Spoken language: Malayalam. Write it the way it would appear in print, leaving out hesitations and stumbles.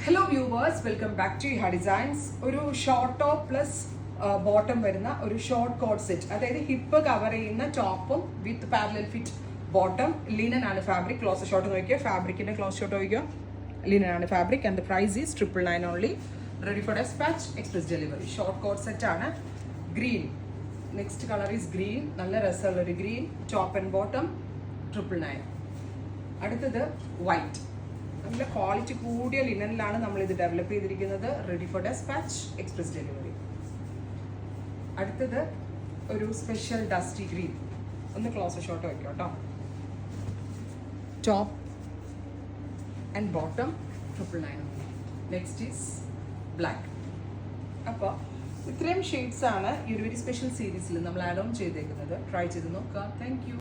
Hello viewers, welcome back to Iha designs. ഒരു ഷോർട്ട് ടോപ്പ് പ്ലസ് ബോട്ടം വരുന്ന ഒരു ഷോർട്ട് കോട്ട് സെറ്റ്, അതായത് ഹിപ്പ് കവർ ചെയ്യുന്ന ടോപ്പും with parallel fit bottom. Linen ആണ് ഫാബ്രിക്. ക്ലോസ് ഷോട്ട് നോക്കിയോ, ഫാബ്രിക്കിന്റെ ക്ലോസ് ഷോട്ട് നോക്കിയോ, ലിനൻ ആണ് fabric. And the price is 999 only. Ready for dispatch, express delivery. Short coat set ആണ്. Green, next colour is green. നല്ല രസമുള്ള ഒരു ഗ്രീൻ. Top and bottom 999. അടുത്തത് വൈറ്റ്. നല്ല ക്വാളിറ്റി കൂടിയ ലിനനിലാണ് നമ്മൾ ഇത് ഡെവലപ്പ് ചെയ്തിരിക്കുന്നത്. Ready for dispatch, express delivery. അടുത്തത് ഒരു സ്പെഷ്യൽ ഡസ്റ്റി ഗ്രീൻ. ഒന്ന് ക്ലോസ് ഷോട്ട് വയ്ക്കും കേട്ടോ. Top and bottom 999. Next is black. അപ്പോൾ ഇത്രയും ഷെയ്ഡ്സ് ആണ് ഈ ഒരു വെരി സ്പെഷ്യൽ സീരീസിൽ നമ്മൾ ആഡ് ഓൺ ചെയ്തേക്കുന്നത്. ട്രൈ ചെയ്ത് നോക്കാം. Thank you.